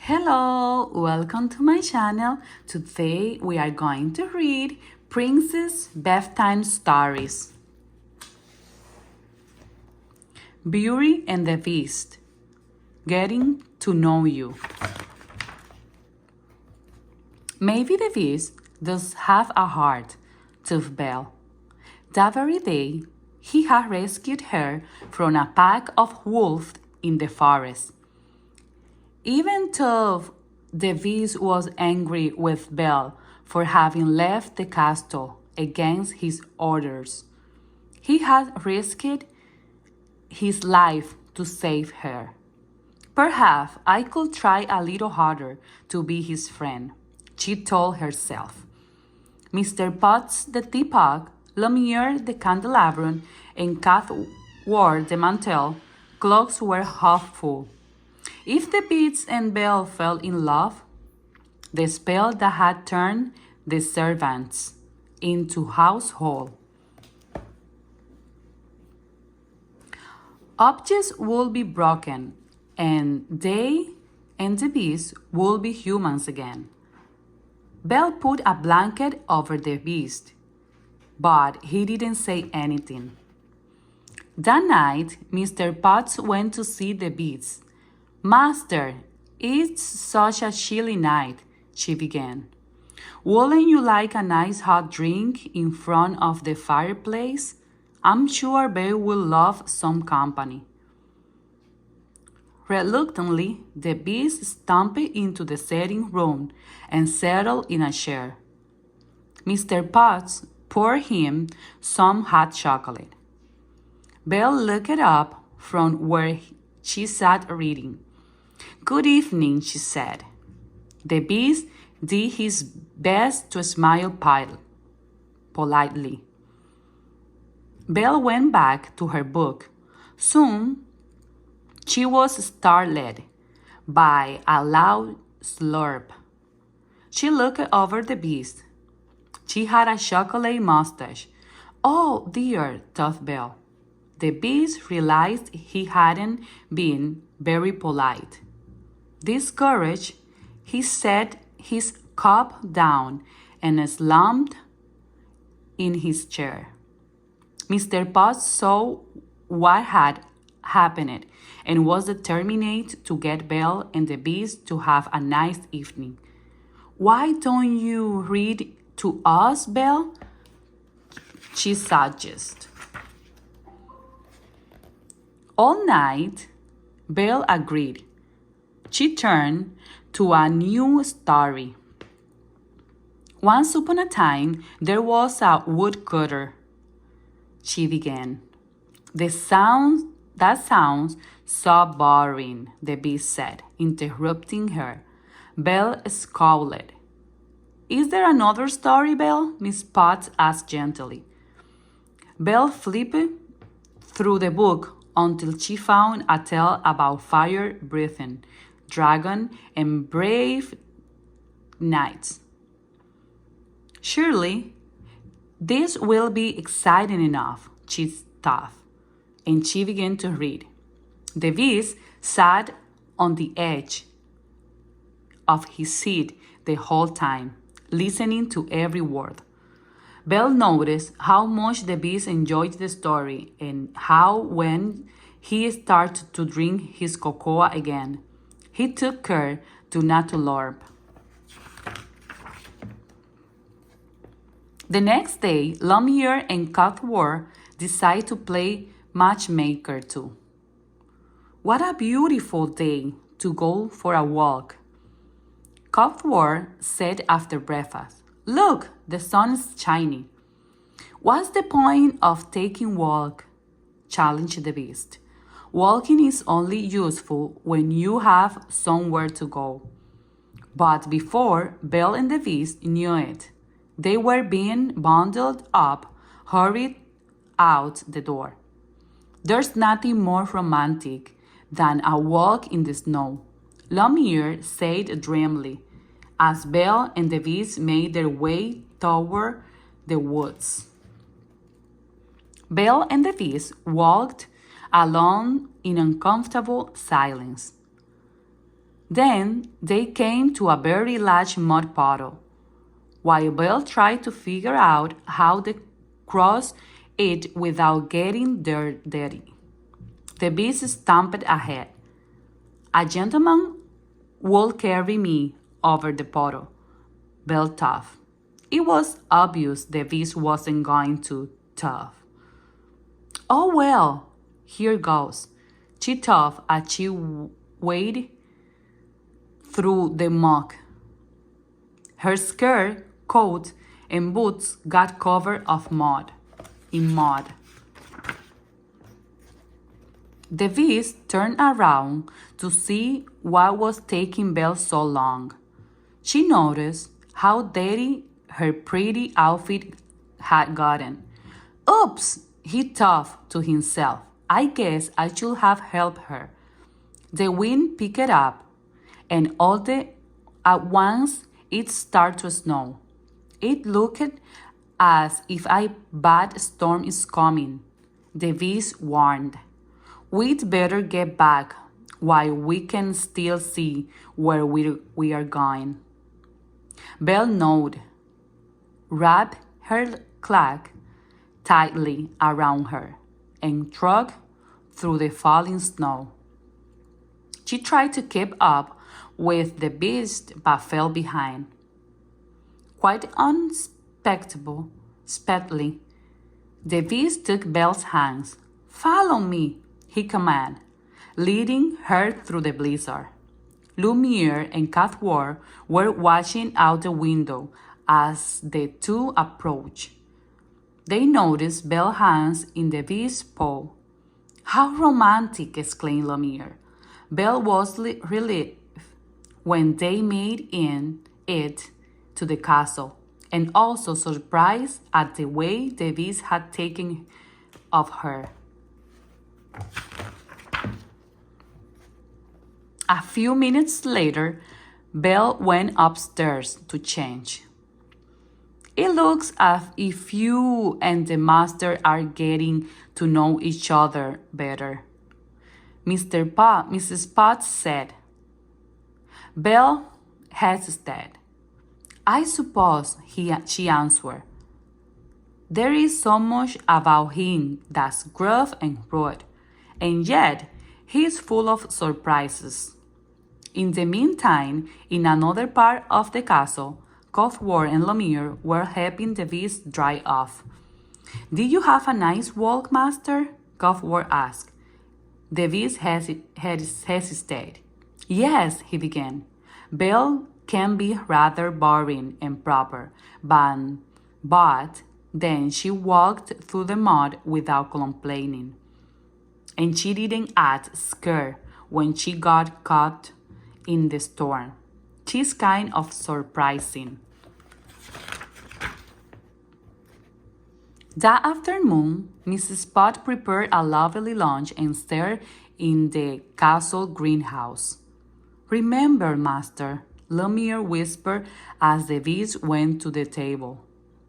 Hello, welcome to my channel. Today we are going to read Princess Bedtime Stories. Beauty and the Beast. Getting to know you. Maybe the Beast does have a heart, thought Belle. That very day, he had rescued her from a pack of wolves in the forest. Even though the beast was angry with Belle for having left the castle against his orders, he had risked his life to save her. Perhaps I could try a little harder to be his friend, she told herself. Mr. Potts the teapot, Lumiere the candelabrum, and Cathwart the mantel clocks were half full. If the Beast and Belle fell in love, the spell that had turned the servants into household objects would be broken, and they and the Beast would be humans again. Belle put a blanket over the Beast, but he didn't say anything. That night, Mr. Potts went to see the Beast. Master, it's such a chilly night, she began. Wouldn't you like a nice hot drink in front of the fireplace? I'm sure Belle will love some company. Reluctantly, the Beast stomped into the sitting room and settled in a chair. Mr. Potts poured him some hot chocolate. Belle looked up from where she sat reading. Good evening, she said. The Beast did his best to smile politely. Belle went back to her book. Soon, she was startled by a loud slurp. She looked over the Beast. She had a chocolate mustache. Oh, dear, thought Belle. The Beast realized he hadn't been very polite. Discouraged, he set his cup down and slumped in his chair. Mr. Potts saw what had happened and was determined to get Belle and the Beast to have a nice evening. Why don't you read to us, Belle? She suggested. All night, Belle agreed. She turned to a new story. Once upon a time, there was a woodcutter. She began. That sounds so boring, the Beast said, interrupting her. Belle scowled. Is there another story, Belle? Miss Potts asked gently. Belle flipped through the book until she found a tale about fire-breathing, dragon, and brave knights. Surely, this will be exciting enough, she thought, and she began to read. The Beast sat on the edge of his seat the whole time, listening to every word. Belle noticed how much the Beast enjoyed the story and how when he started to drink his cocoa again, he took care to not to lurp. The next day, Lumiere and Cathwart decided to play matchmaker too. What a beautiful day to go for a walk, Cathwart said after breakfast. Look, the sun is shining. What's the point of taking walk? Challenged the Beast. Walking is only useful when you have somewhere to go. But before Belle and the Beast knew it, they were being bundled up, hurried out the door. There's nothing more romantic than a walk in the snow, Lumiere said dreamily, as Belle and the Beast made their way toward the woods. Belle and the Beast walked along in uncomfortable silence. Then they came to a very large mud puddle. While Belle tried to figure out how to cross it without getting dirty, the beast stomped ahead. "A gentleman will carry me over the puddle," Belle thought. It was obvious the beast wasn't going to tough. "Oh well, here goes," she thought as she waded through the muck. Her skirt, coat, and boots got covered in mud. The beast turned around to see what was taking Belle so long. She noticed how dirty her pretty outfit had gotten. "Oops," he thought to himself. "I guess I should have helped her." The wind picked up, and at once it started to snow. It looked as if a bad storm is coming, the beast warned. "We'd better get back while we can still see where we are going." Belle nodded, wrapped her cloak tightly around her, and trudged through the falling snow. She tried to keep up with the beast but fell behind. Quite unexpectedly, the beast took Belle's hands. "Follow me," he commanded, leading her through the blizzard. Lumiere and Cathwar were watching out the window as the two approached. They noticed Belle's hands in the beast's paw. "How romantic!" exclaimed Lumiere. Belle was relieved when they made it to the castle, and also surprised at the way the beast had taken of her. A few minutes later, Belle went upstairs to change. "It looks as if you and the master are getting to know each other better," Mrs. Potts said. Belle hesitated. "I suppose," she answered. "There is so much about him that's gruff and rude, and yet he is full of surprises." In the meantime, in another part of the castle, Cuthbert and Lumiere were helping the beast dry off. "Did you have a nice walk, master?" Cuthbert asked. The beast hesitated. "Yes," he began. "Belle can be rather boring and proper, but then she walked through the mud without complaining. And she didn't act scared when she got caught in the storm. She's kind of surprising." That afternoon, Mrs. Pot prepared a lovely lunch and served in the castle greenhouse. "Remember, master," Lumiere whispered as the beast went to the table.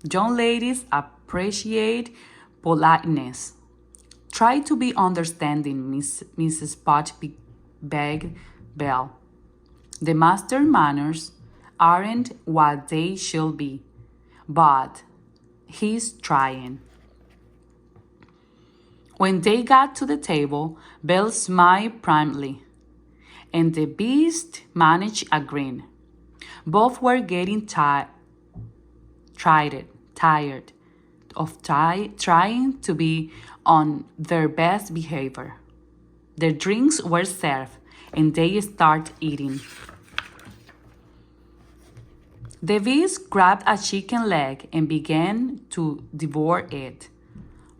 "Young ladies appreciate politeness. Try to be understanding," Mrs. Pot begged Belle. "The master manners aren't what they should be, but he's trying." When they got to the table, Belle smiled promptly, and the beast managed a grin. Both were getting tired of trying to be on their best behavior. Their drinks were served, and they started eating. The beast grabbed a chicken leg and began to devour it.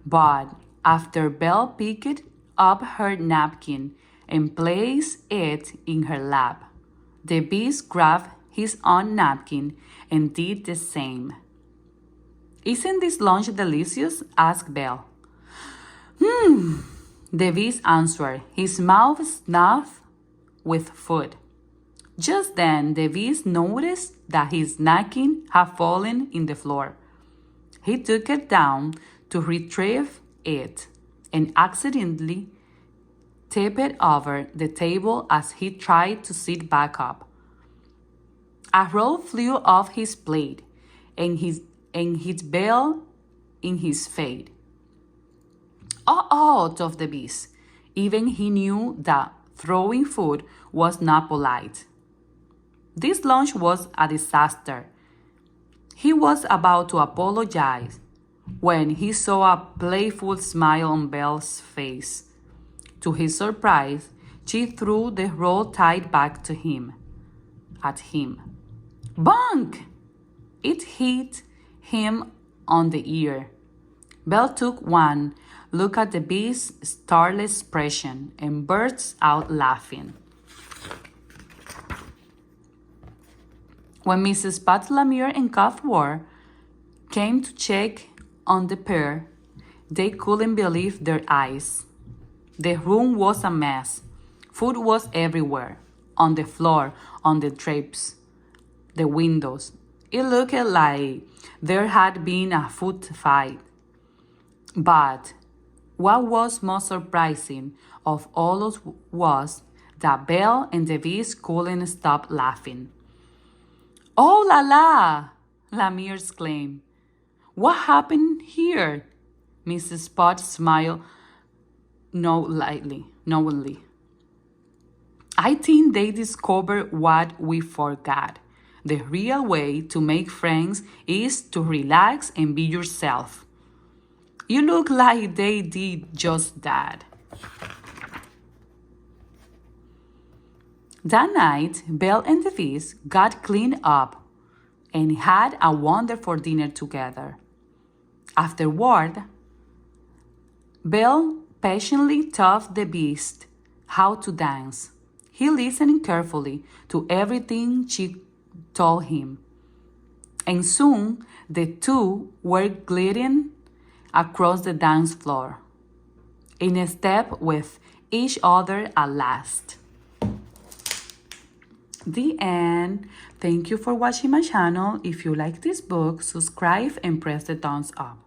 But after Belle picked up her napkin and placed it in her lap, the beast grabbed his own napkin and did the same. "Isn't this lunch delicious?" asked Belle. The beast answered, his mouth stuffed with food. Just then, the beast noticed that his napkin had fallen in the floor. He took it down to retrieve it and accidentally tipped over the table as he tried to sit back up. A roll flew off his plate and hit Belle in his face. Oh, thought the beast. Even he knew that throwing food was not polite. This lunch was a disaster. He was about to apologize when he saw a playful smile on Belle's face. To his surprise, she threw the roll tied back to him. At him. Bonk! It hit him on the ear. Belle took one look at the beast's startled expression and burst out laughing. When Mrs. Pat Lemire and Cuthbert came to check on the pair, they couldn't believe their eyes. The room was a mess. Food was everywhere, on the floor, on the drapes, the windows. It looked like there had been a food fight. But what was most surprising of all was that Belle and the beast couldn't stop laughing. Oh la la! Lemire exclaimed. What happened here? Mrs. Pot smiled knowingly. I think they discovered what we forgot. The real way to make friends is to relax and be yourself. You look like they did just that. That night, Belle and the beast got cleaned up and had a wonderful dinner together. Afterward, Belle patiently taught the beast how to dance. He listened carefully to everything she told him, and soon the two were gliding across the dance floor, in step with each other at last. The end. Thank you for watching my channel. If you like this book, subscribe and press the thumbs up.